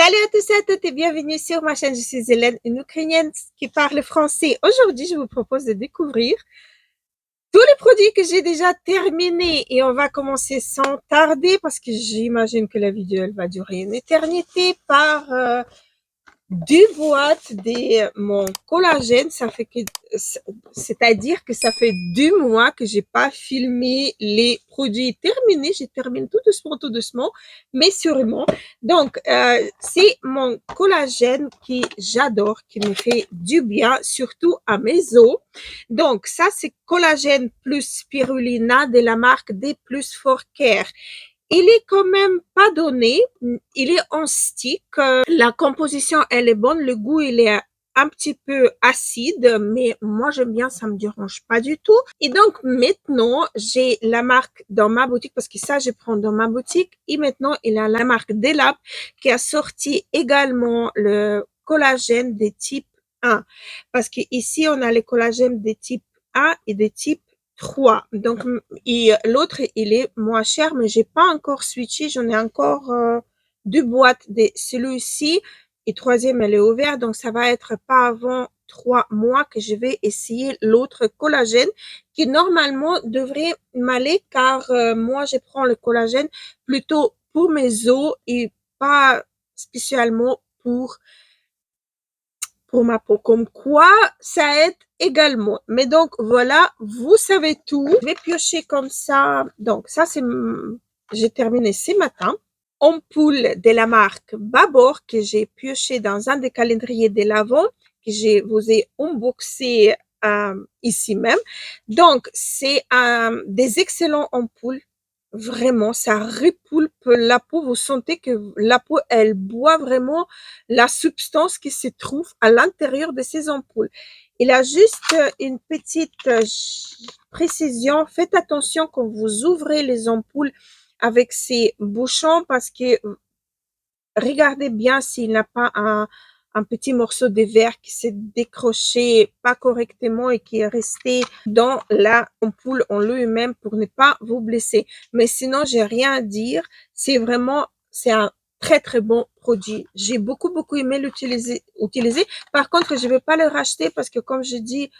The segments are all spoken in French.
Salut à tous et à toutes et bienvenue sur ma chaîne. Je suis Hélène, une Ukrainienne qui parle français. Aujourd'hui, je vous propose de découvrir tous les produits que j'ai déjà terminés et on va commencer sans tarder parce que j'imagine que la vidéo elle va durer une éternité par deux boîtes de mon collagène. Ça fait que, c'est-à-dire que ça fait 2 mois que j'ai pas filmé les produits terminés. Je termine tout doucement, mais sûrement. Donc, c'est mon collagène qui j'adore, qui me fait du bien, surtout à mes os. Donc, ça, c'est collagène plus spirulina de la marque D plus for Care. Il est quand même pas donné, il est en stick. La composition, elle est bonne, le goût, il est un petit peu acide, mais moi j'aime bien, ça me dérange pas du tout. Et donc maintenant, j'ai la marque dans ma boutique, parce que ça, je prends dans ma boutique. Et maintenant, il y a la marque Delap qui a sorti également le collagène des types 1. Parce que ici, on a les collagènes des types 1 et des types 3. Donc, l'autre, il est moins cher, mais j'ai pas encore switché. J'en ai encore 2 boîtes de celui-ci. Et troisième, elle est ouverte. Donc, ça va être pas avant 3 mois que je vais essayer l'autre collagène qui normalement devrait m'aller car moi, je prends le collagène plutôt pour mes os et pas spécialement pour ma peau, comme quoi ça aide également. Mais donc voilà, vous savez tout. Je vais piocher comme ça. Donc ça c'est, j'ai terminé ce matin. Ampoule de la marque Babor que j'ai pioché dans un des calendriers de l'Avent que je vous ai unboxé ici même. Donc c'est des excellents ampoules. Vraiment, ça repulpe la peau. Vous sentez que la peau, elle boit vraiment la substance qui se trouve à l'intérieur de ces ampoules. Il a juste une petite précision. Faites attention quand vous ouvrez les ampoules avec ces bouchons parce que regardez bien s'il n'a pas un petit morceau de verre qui s'est décroché pas correctement et qui est resté dans la ampoule en lui-même pour ne pas vous blesser. Mais sinon, j'ai rien à dire. C'est vraiment, c'est un très bon produit. J'ai beaucoup aimé l'utiliser. Par contre, je vais pas le racheter parce que comme je dis,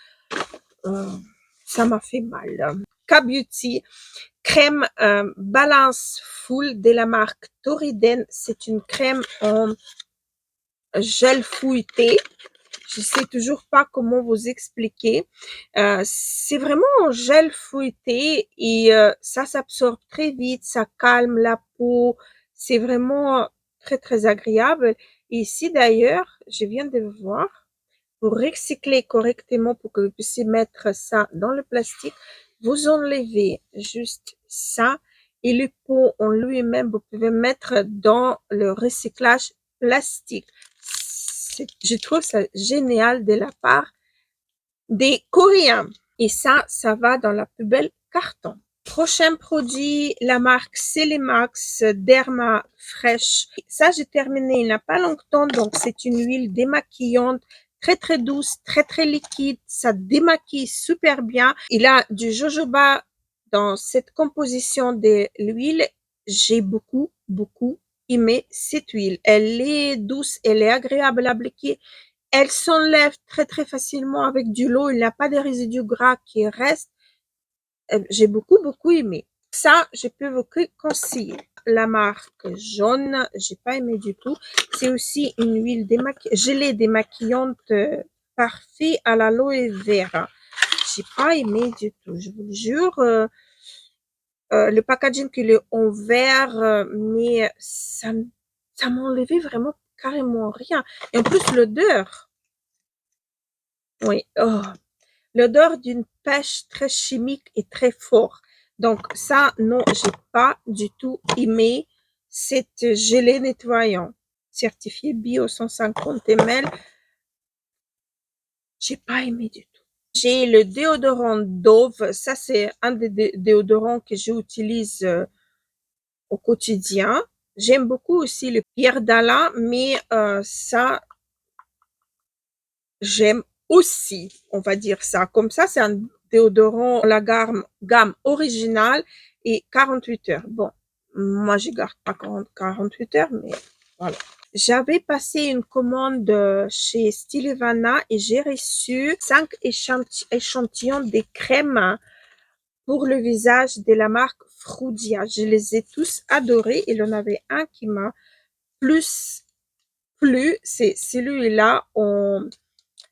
ça m'a fait mal. K-Beauty crème Balance Full de la marque Toriden. C'est une crème en gel fouetté. Je sais toujours pas comment vous expliquer. C'est vraiment en gel fouetté et ça s'absorbe très vite, ça calme la peau. C'est vraiment très agréable. Et ici d'ailleurs, je viens de voir, pour recycler correctement, pour que vous puissiez mettre ça dans le plastique, vous enlevez juste ça et le pot en lui-même, vous pouvez mettre dans le recyclage plastique. Je trouve ça génial de la part des Coréens. Et ça va dans la poubelle carton. Prochain produit, la marque Celimax Derma Fresh. Ça, j'ai terminé il n'y a pas longtemps. Donc, c'est une huile démaquillante très douce, très liquide. Ça démaquille super bien. Il a du jojoba dans cette composition de l'huile. J'ai beaucoup aimé cette huile. Elle est douce, elle est agréable à appliquer. Elle s'enlève très facilement avec du l'eau. Il n'y a pas de résidus gras qui restent. J'ai beaucoup aimé. Ça, je peux vous conseiller. La marque jaune, j'ai pas aimé du tout. C'est aussi une huile gelée démaquillante parfait à l'aloe vera. J'ai pas aimé du tout, je vous le jure. Le packaging qu'il est en vert, mais ça m'enlevait vraiment carrément rien. Et en plus, l'odeur. Oui, oh, l'odeur d'une pêche très chimique et très fort. Donc ça, non, j'ai pas du tout aimé cette gelée nettoyant certifié bio 150 ml. J'ai pas aimé du tout. J'ai le déodorant Dove. Ça, c'est un des déodorants que j'utilise au quotidien. J'aime beaucoup aussi le Pierre d'Alain, mais ça, j'aime aussi, on va dire ça. Comme ça, c'est un déodorant, la gamme originale et 48 heures. Bon, moi, je garde pas 48 heures, mais voilà. J'avais passé une commande chez Stilivana et j'ai reçu 5 échantillons des crèmes pour le visage de la marque Frudia. Je les ai tous adorés. Il y en avait un qui m'a plus plu. C'est celui-là en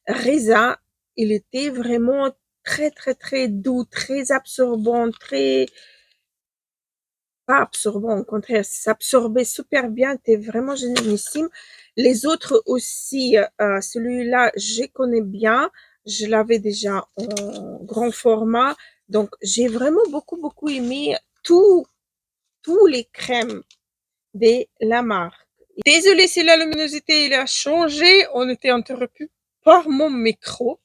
raisin. Il était vraiment très, très, très doux, très absorbant, très, pas absorbant, au contraire, ça s'absorbait super bien, c'était vraiment génialissime. Les autres aussi, celui-là, je connais bien, je l'avais déjà en grand format, donc j'ai vraiment beaucoup, beaucoup aimé tous les crèmes de la marque. Désolée si la luminosité il a changé, on était interrompu par mon micro.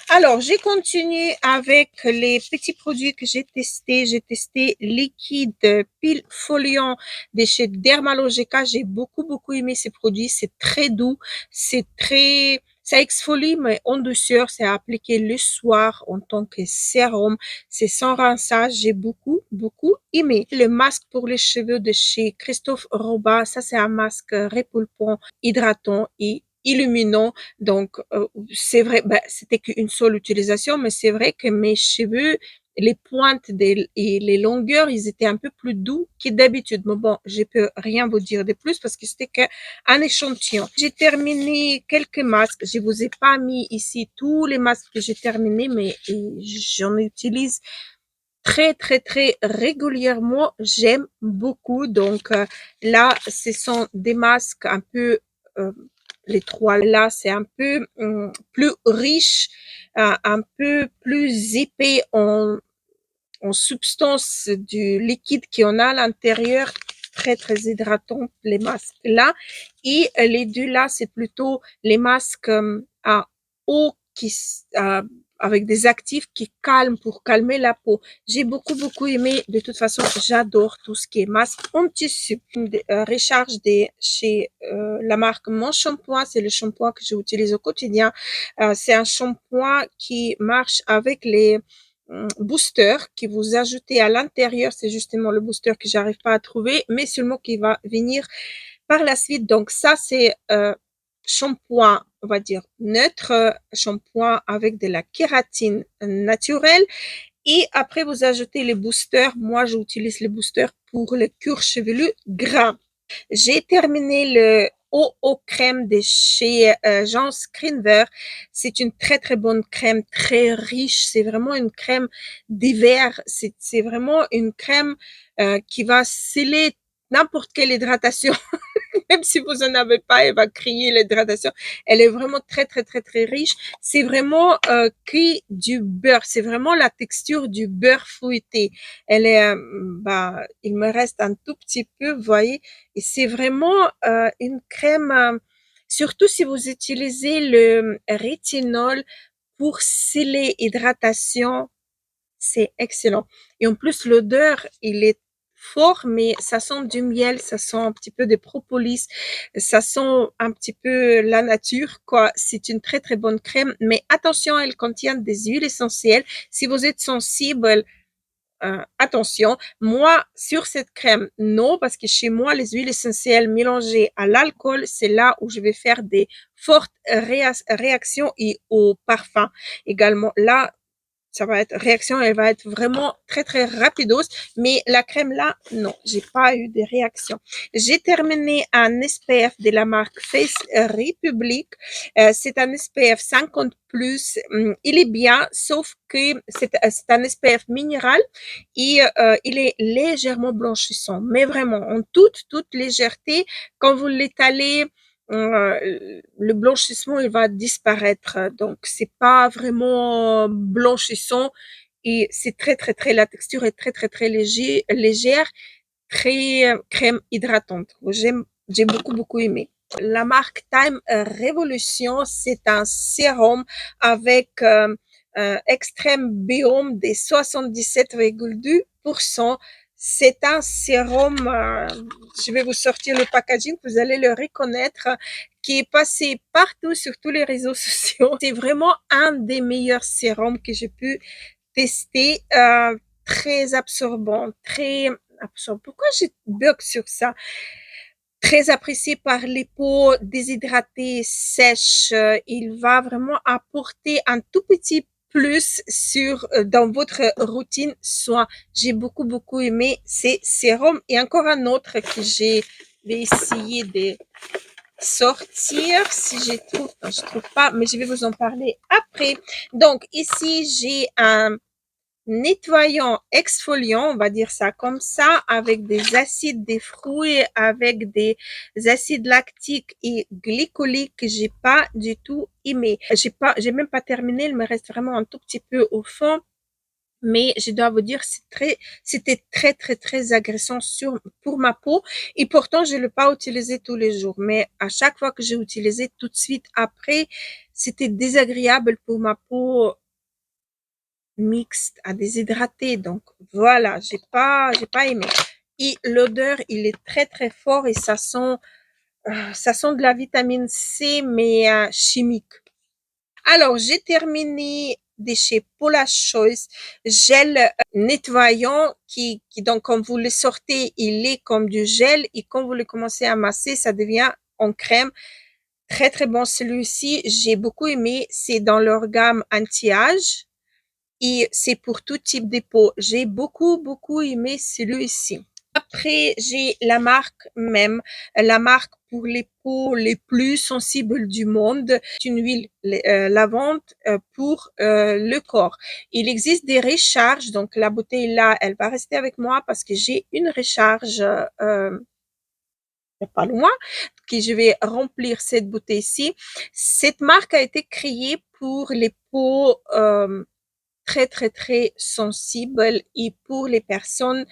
Alors, j'ai continué avec les petits produits que j'ai testés. J'ai testé liquide pile foliant de chez Dermalogica. J'ai beaucoup, beaucoup aimé ces produits. C'est très doux. C'est très, ça exfolie, mais en douceur. C'est à appliquer le soir en tant que sérum. C'est sans rinçage. J'ai beaucoup, beaucoup aimé. Le masque pour les cheveux de chez Christophe Robin. Ça, c'est un masque répulpant, hydratant et illuminant. Donc, c'est vrai, ben, c'était qu'une seule utilisation, mais c'est vrai que mes cheveux, les pointes et les longueurs, ils étaient un peu plus doux que d'habitude. Mais bon, je peux rien vous dire de plus parce que c'était qu'un échantillon. J'ai terminé quelques masques. Je vous ai pas mis ici tous les masques que j'ai terminés, mais j'en utilise très, très, très régulièrement. J'aime beaucoup. Donc, là, ce sont des masques un peu, les trois là, c'est un peu plus riche, un peu plus épais en substance du liquide qu'on a à l'intérieur, très très hydratant les masques là, et les deux là c'est plutôt les masques à eau qui avec des actifs qui calment pour calmer la peau. J'ai beaucoup beaucoup aimé. De toute façon, j'adore tout ce qui est masque en tissu. Recharge chez la marque Mon Shampoing, c'est le shampoing que j'utilise au quotidien. C'est un shampoing qui marche avec les booster que vous ajoutez à l'intérieur. C'est justement le booster que j'arrive pas à trouver, mais seulement qui va venir par la suite. Donc ça, c'est shampoing, on va dire neutre, shampoing avec de la kératine naturelle. Et après, vous ajoutez les boosters. Moi, j'utilise les boosters pour le cuir chevelu gras. J'ai terminé le OO crème de chez Jean Screenver. C'est une très très bonne crème, très riche. C'est vraiment une crème d'hiver. C'est vraiment une crème qui va sceller n'importe quelle hydratation. Même si vous en avez pas, elle va crier l'hydratation. Elle est vraiment très, très, très, très riche. C'est vraiment que du beurre. C'est vraiment la texture du beurre fouetté. Elle est, bah, il me reste un tout petit peu, vous voyez. Et c'est vraiment une crème, surtout si vous utilisez le rétinol pour sceller hydratation, c'est excellent. Et en plus, l'odeur, il est fort, mais ça sent du miel, ça sent un petit peu de propolis, ça sent un petit peu la nature, quoi. C'est une très, très bonne crème, mais attention, elle contient des huiles essentielles. Si vous êtes sensible, attention. Moi, sur cette crème, non, parce que chez moi, les huiles essentielles mélangées à l'alcool, c'est là où je vais faire des fortes réactions et au parfum également. Là, ça va être réaction, elle va être vraiment très très rapidos, mais la crème là, non, j'ai pas eu de réaction. J'ai terminé un SPF de la marque Face Republic. C'est un SPF 50 plus. Il est bien, sauf que c'est un SPF minéral et il est légèrement blanchissant, mais vraiment en toute légèreté. Quand vous l'étalez, le blanchissement il va disparaître, donc c'est pas vraiment blanchissant et c'est très très très, la texture est très très très légère, très crème hydratante. J'ai beaucoup beaucoup aimé. La marque Time Revolution, c'est un sérum avec extrême biome des 77,2%. C'est un sérum, je vais vous sortir le packaging, vous allez le reconnaître, qui est passé partout sur tous les réseaux sociaux. C'est vraiment un des meilleurs sérums que j'ai pu tester, très absorbant, très absorbant. Pourquoi je bug sur ça? très apprécié par les peaux déshydratées, sèches. Il va vraiment apporter un tout petit plus dans votre routine soin. J'ai beaucoup aimé ces sérums et encore un autre que j'ai vais essayer de sortir si je trouve, non, je trouve pas, mais je vais vous en parler après. Donc ici j'ai un nettoyant exfoliant, on va dire ça comme ça, avec des acides des fruits, avec des acides lactiques et glycoliques que j'ai pas du tout aimé. J'ai même pas terminé, il me reste vraiment un tout petit peu au fond. Mais je dois vous dire, c'était très agressant pour ma peau. Et pourtant, je ne l'ai pas utilisé tous les jours. Mais à chaque fois que j'ai utilisé tout de suite après, c'était désagréable pour ma peau mixte à déshydrater. Donc voilà, j'ai pas aimé. Et l'odeur, il est très fort et ça sent de la vitamine C, mais chimique. Alors, j'ai terminé de chez Paula Choice gel nettoyant donc quand vous le sortez, il est comme du gel et quand vous le commencez à masser, ça devient en crème. Très bon celui-ci, j'ai beaucoup aimé. C'est dans leur gamme anti-âge et c'est pour tout type de peau. J'ai beaucoup aimé celui-ci. Après, j'ai la marque même, la marque pour les peaux les plus sensibles du monde. C'est une huile lavante pour le corps. Il existe des recharges, donc la bouteille là, elle va rester avec moi parce que j'ai une recharge pas loin, que je vais remplir cette bouteille-ci. Cette marque a été créée pour les peaux très sensibles et pour les personnes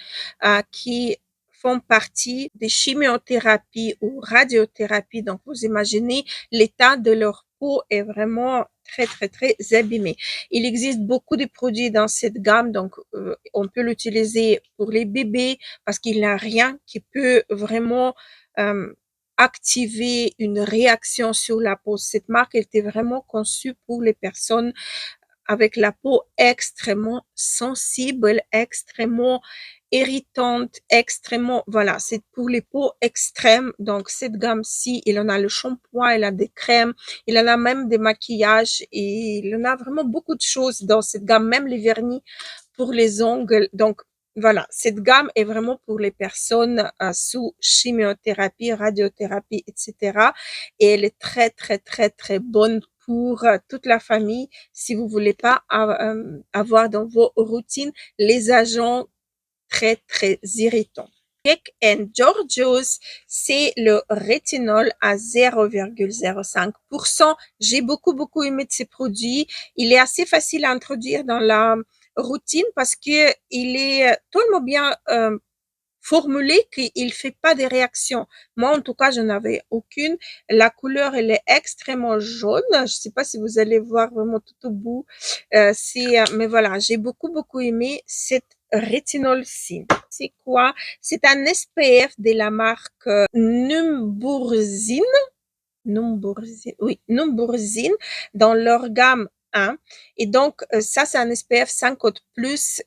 qui font partie des chimiothérapies ou radiothérapie. Donc, vous imaginez, l'état de leur peau est vraiment très abîmé. Il existe beaucoup de produits dans cette gamme, donc on peut l'utiliser pour les bébés parce qu'il n'y a rien qui peut vraiment euh, activer une réaction sur la peau. Cette marque était vraiment conçue pour les personnes avec la peau extrêmement sensible, extrêmement irritante, extrêmement, voilà, c'est pour les peaux extrêmes. Donc, cette gamme-ci, il en a le shampoing, il a des crèmes, il en a même des maquillages et il en a vraiment beaucoup de choses dans cette gamme, même les vernis pour les ongles. Donc, voilà, cette gamme est vraiment pour les personnes sous chimiothérapie, radiothérapie, etc. Et elle est très bonne pour toute la famille si vous voulez pas avoir dans vos routines les agents très irritants. Cake and Giorgio's, c'est le rétinol à 0,05%. J'ai beaucoup aimé de ces produits. Il est assez facile à introduire dans la routine parce que il est tellement bien formulé qu'il fait pas des réactions. Moi, en tout cas, je n'avais aucune. La couleur, elle est extrêmement jaune. Je sais pas si vous allez voir vraiment tout au bout. Mais voilà, j'ai beaucoup aimé cette rétinol-ci. C'est quoi? C'est un SPF de la marque Numburzin. Oui, Numburzin dans leur gamme 1. Et donc, ça, c'est un SPF 50 plus.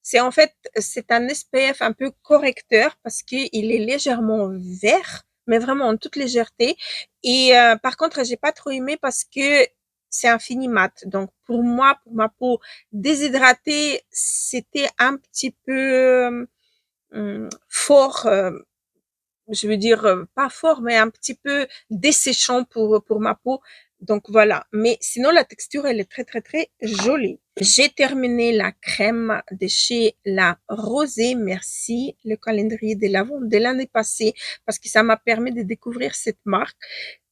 C'est en fait, c'est un SPF un peu correcteur parce qu'il est légèrement vert, mais vraiment en toute légèreté. Et par contre, j'ai pas trop aimé parce que c'est un fini mat. Donc pour moi, pour ma peau déshydratée, c'était un petit peu fort. Je veux dire, pas fort, mais un petit peu desséchant pour ma peau. Donc voilà. Mais sinon, la texture, elle est très jolie. J'ai terminé la crème de chez La Rosée. Merci, le calendrier de l'Avent de l'année passée, parce que ça m'a permis de découvrir cette marque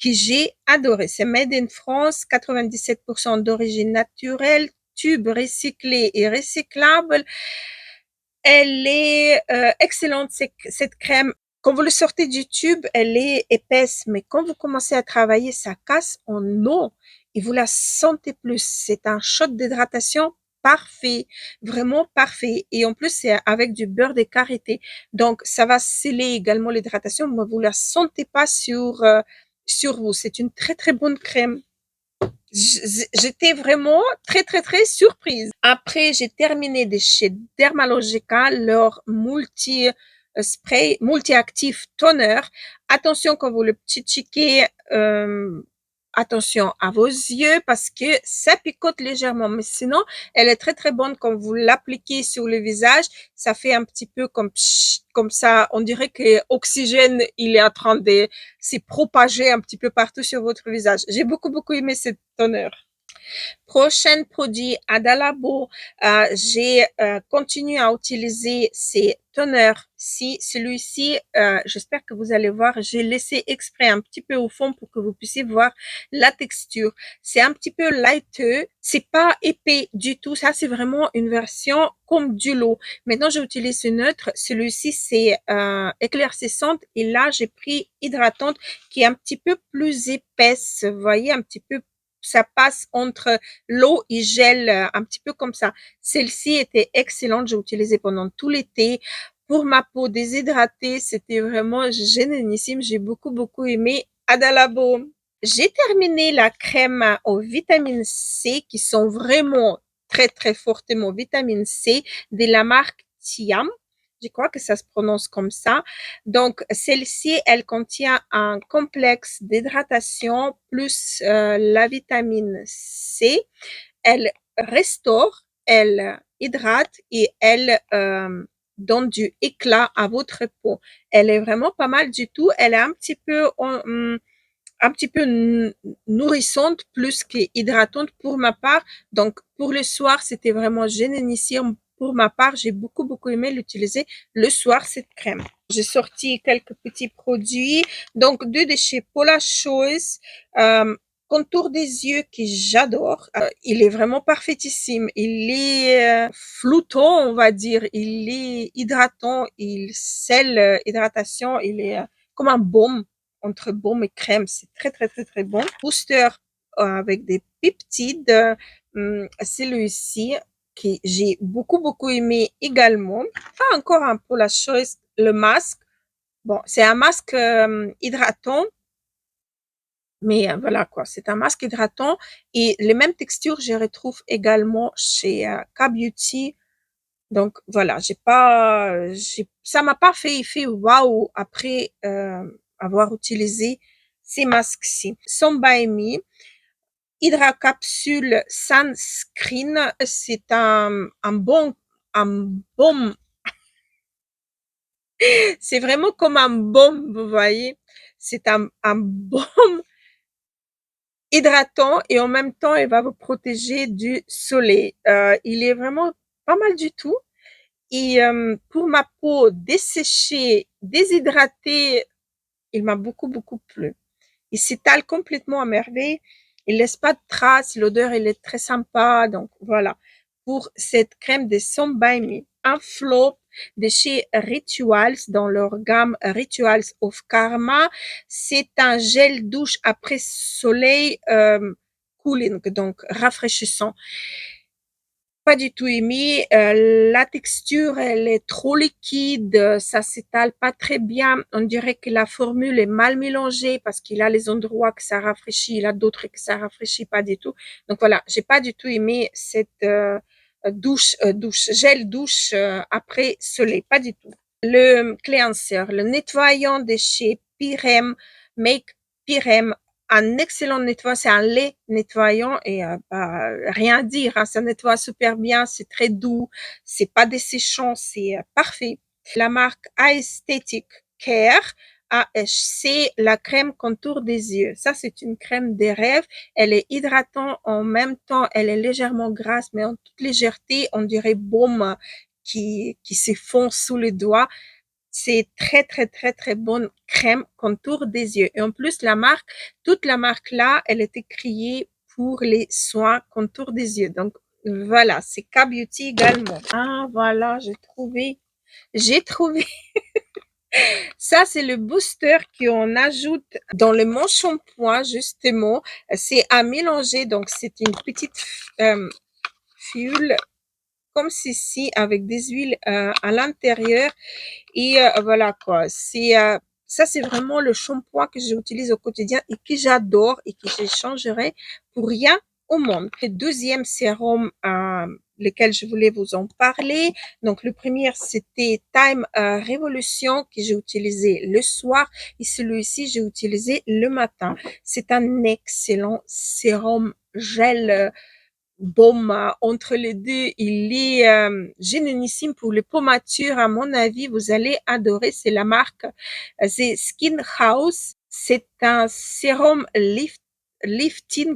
que j'ai adorée. C'est Made in France, 97% d'origine naturelle, tube recyclé et recyclable. Elle est excellente, cette crème. Quand vous le sortez du tube, elle est épaisse, mais quand vous commencez à travailler, ça casse en eau et vous la sentez plus. C'est un shot d'hydratation parfait, vraiment parfait. Et en plus, c'est avec du beurre de karité. Donc, ça va sceller également l'hydratation, mais vous la sentez pas sur vous. C'est une très bonne crème. J'étais vraiment très surprise. Après, j'ai terminé de chez Dermalogica leur multi spray multi-actif toner. Attention quand vous le checkez, attention à vos yeux parce que ça picote légèrement. Mais sinon, elle est très très bonne quand vous l'appliquez sur le visage. Ça fait un petit peu comme ça. On dirait que l'oxygène, il est en train de se propager un petit peu partout sur votre visage. J'ai beaucoup aimé cette toner. Prochain produit Adalabo, j'ai continué à utiliser ces toners-ci. Celui-ci, j'espère que vous allez voir, j'ai laissé exprès un petit peu au fond pour que vous puissiez voir la texture. C'est un petit peu lighteux, c'est pas épais du tout. Ça, c'est vraiment une version comme du lot. Maintenant, j'utilise une neutre. Celui-ci, c'est éclaircissante. Et là, j'ai pris hydratante qui est un petit peu plus épaisse. Vous voyez, un petit peu ça passe entre l'eau et gel, un petit peu comme ça. Celle-ci était excellente, j'ai utilisé pendant tout l'été. Pour ma peau déshydratée, c'était vraiment génialissime. J'ai beaucoup aimé Adalabo. J'ai terminé la crème aux vitamines C qui sont vraiment très fortement vitamine C de la marque Tiam. Je crois que ça se prononce comme ça. Donc, celle-ci, elle contient un complexe d'hydratation plus la vitamine C. Elle restaure, elle hydrate et elle donne du éclat à votre peau. Elle est vraiment pas mal du tout. Elle est un petit peu nourrissante plus qu'hydratante pour ma part. Donc, pour le soir, c'était vraiment génialissime. Pour ma part, j'ai beaucoup aimé l'utiliser le soir, cette crème. J'ai sorti quelques petits produits. Donc, deux de chez Paula Choice. Contour des yeux que j'adore. Il est vraiment parfaitissime. Il est floutant, on va dire. Il est hydratant. Il scelle hydratation. Il est comme un baume entre baume et crème. C'est très bon. Booster avec des peptides. Celui-ci que j'ai beaucoup aimé également. Pas encore un peu la chose, le masque. Bon, c'est un masque hydratant. Mais voilà quoi, c'est un masque hydratant et les mêmes textures, je retrouve également chez K-Beauty. Donc voilà, ça m'a pas fait effet waouh après avoir utilisé ces masques-ci. Some by Me, Hydra Capsule Sunscreen, c'est un baume, c'est vraiment comme un baume, vous voyez. C'est un baume hydratant et en même temps, il va vous protéger du soleil. Il est vraiment pas mal du tout. Et pour ma peau desséchée, déshydratée, il m'a beaucoup plu. Il s'étale complètement à merveille. Il laisse pas de traces. L'odeur, elle est très sympa. Donc voilà. Pour cette crème de Some by Me, un flop de chez Rituals dans leur gamme Rituals of Karma. C'est un gel douche après soleil cooling, donc rafraîchissant. Pas du tout aimé. La texture, elle est trop liquide, ça s'étale pas très bien. On dirait que la formule est mal mélangée parce qu'il a les endroits que ça rafraîchit, il a d'autres que ça rafraîchit pas du tout. Donc voilà, j'ai pas du tout aimé cette gel douche après soleil, pas du tout. Le cleanser, le nettoyant de chez Pyrem, Make Pyrem, un excellent nettoyant, c'est un lait nettoyant et rien à dire, hein, ça nettoie super bien, c'est très doux, c'est pas desséchant, c'est parfait. La marque Aesthetic Care, c'est la crème contour des yeux. Ça, c'est une crème des rêves. Elle est hydratante en même temps, elle est légèrement grasse, mais en toute légèreté, on dirait baume qui se fond sous les doigts. C'est très bonne crème contour des yeux. Et en plus, toute la marque là, elle était créée pour les soins contour des yeux. Donc voilà, c'est K-Beauty également. Ah voilà, j'ai trouvé. Ça, c'est le booster qu'on ajoute dans le mon shampoing, justement. C'est à mélanger, donc c'est une petite fiole comme ceci avec des huiles à l'intérieur. Et voilà quoi. Ça, c'est vraiment le shampoing que j'utilise au quotidien et que j'adore et que je changerai pour rien au monde. Le deuxième sérum, lequel je voulais vous en parler. Donc, le premier, c'était Time Revolution que j'ai utilisé le soir et celui-ci, j'ai utilisé le matin. C'est un excellent sérum gel baume. Entre les deux, il est génialissime pour les pommatures. À mon avis, vous allez adorer. C'est la marque, c'est Skin House. C'est un sérum lifting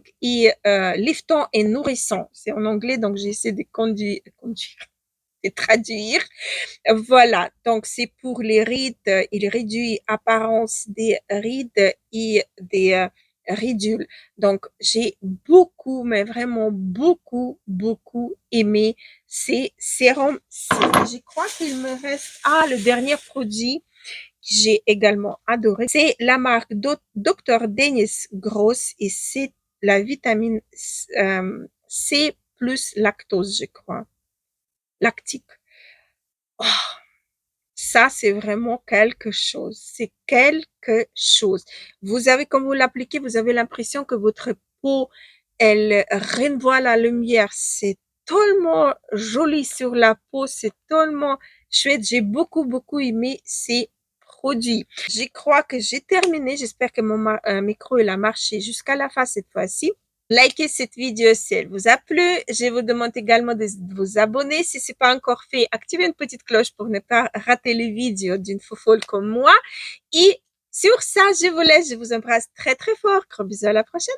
liftant et nourrissant. C'est en anglais, donc j'essaie de de traduire. Voilà, donc c'est pour les rides. Il réduit apparence des rides et des ridules. Donc j'ai beaucoup, mais vraiment beaucoup, beaucoup aimé ces sérums. Je crois qu'il me reste le dernier produit que j'ai également adoré. C'est la marque Dr. Dennis Gross et c'est la vitamine C plus lactose, je crois. Lactique. Oh, ça, c'est vraiment quelque chose. C'est quelque chose. Vous avez, quand vous l'appliquez, vous avez l'impression que votre peau, elle renvoie la lumière. C'est tellement joli sur la peau. C'est tellement chouette. J'ai beaucoup, beaucoup aimé ces produits. Je crois que j'ai terminé. J'espère que mon micro, il a marché jusqu'à la fin cette fois-ci. Likez cette vidéo si elle vous a plu. Je vous demande également de vous abonner. Si ce n'est pas encore fait, activez une petite cloche pour ne pas rater les vidéos d'une fofolle comme moi. Et sur ça, je vous laisse. Je vous embrasse très très fort. Gros bisous, à la prochaine.